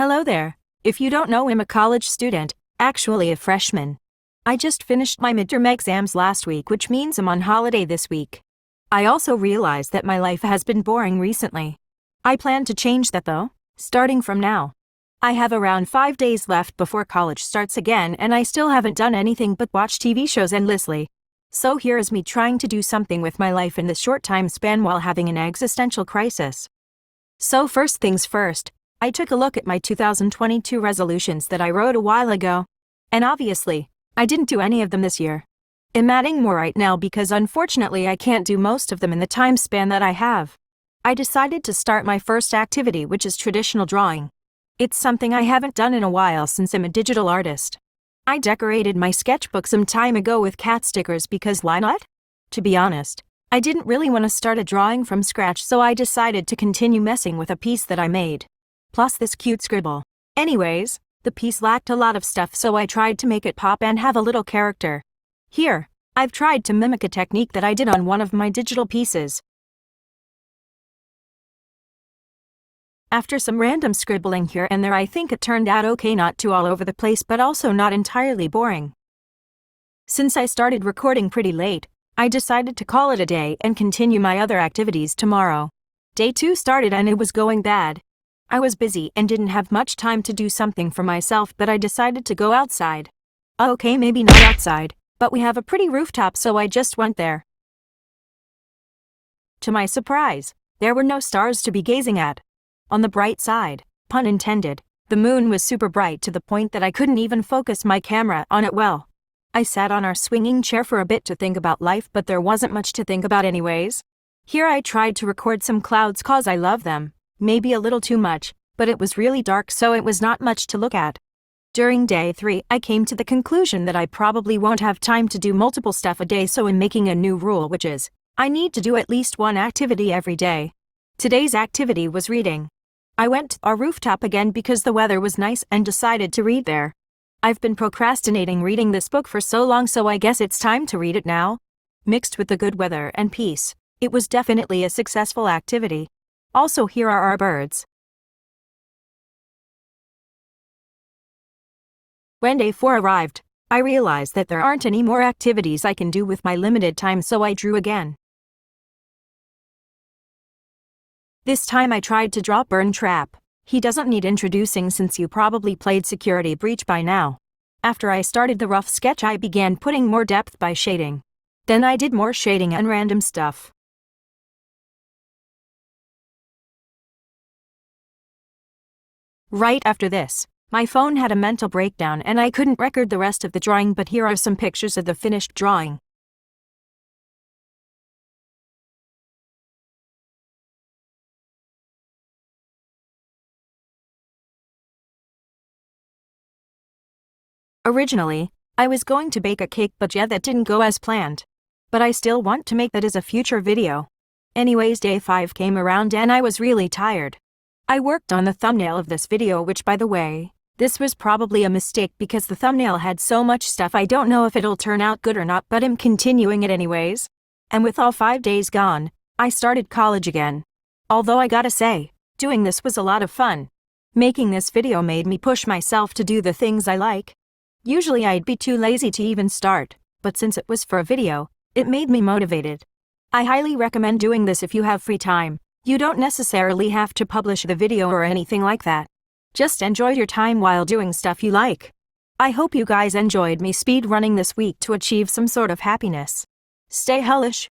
Hello there. If you don't know, I'm a college student, actually a freshman. I just finished my midterm exams last week, which means I'm on holiday this week. I also realized that my life has been boring recently. I plan to change that though, starting from now. I have around 5 days left before college starts again, and I still haven't done anything but watch TV shows endlessly. So here is me trying to do something with my life in this short time span while having an existential crisis. So first things first, I took a look at my 2022 resolutions that I wrote a while ago. And obviously, I didn't do any of them this year. I'm adding more right now because unfortunately I can't do most of them in the time span that I have. I decided to start my first activity, which is traditional drawing. It's something I haven't done in a while since I'm a digital artist. I decorated my sketchbook some time ago with cat stickers because why not? To be honest, I didn't really want to start a drawing from scratch, so I decided to continue messing with a piece that I made. Plus this cute scribble. Anyways, the piece lacked a lot of stuff, so I tried to make it pop and have a little character. Here, I've tried to mimic a technique that I did on one of my digital pieces. After some random scribbling here and there, I think it turned out okay, not too all over the place but also not entirely boring. Since I started recording pretty late, I decided to call it a day and continue my other activities tomorrow. Day 2 started and it was going bad. I was busy and didn't have much time to do something for myself, but I decided to go outside. Okay, maybe not outside, but we have a pretty rooftop, so I just went there. To my surprise, there were no stars to be gazing at. On the bright side, pun intended, the moon was super bright to the point that I couldn't even focus my camera on it well. I sat on our swinging chair for a bit to think about life, but there wasn't much to think about anyways. Here I tried to record some clouds cause I love them, maybe a little too much, but it was really dark so it was not much to look at. During day 3, I came to the conclusion that I probably won't have time to do multiple stuff a day, so I'm making a new rule, which is, I need to do at least one activity every day. Today's activity was reading. I went to our rooftop again because the weather was nice and decided to read there. I've been procrastinating reading this book for so long, so I guess it's time to read it now. Mixed with the good weather and peace, it was definitely a successful activity. Also, here are our birds. When day 4 arrived, I realized that there aren't any more activities I can do with my limited time, so I drew again. This time I tried to draw Burn Trap. He doesn't need introducing since you probably played Security Breach by now. After I started the rough sketch, I began putting more depth by shading. Then I did more shading and random stuff. Right after this, my phone had a mental breakdown and I couldn't record the rest of the drawing, but here are some pictures of the finished drawing. Originally, I was going to bake a cake, but yeah, that didn't go as planned. But I still want to make that as a future video. Anyways, day 5 came around and I was really tired. I worked on the thumbnail of this video, which, by the way, this was probably a mistake because the thumbnail had so much stuff. I don't know if it'll turn out good or not, but I'm continuing it anyways. And with all 5 days gone, I started college again. Although I gotta say, doing this was a lot of fun. Making this video made me push myself to do the things I like. Usually I'd be too lazy to even start, but since it was for a video, it made me motivated. I highly recommend doing this if you have free time. You don't necessarily have to publish the video or anything like that. Just enjoy your time while doing stuff you like. I hope you guys enjoyed me speed running this week to achieve some sort of happiness. Stay hellish.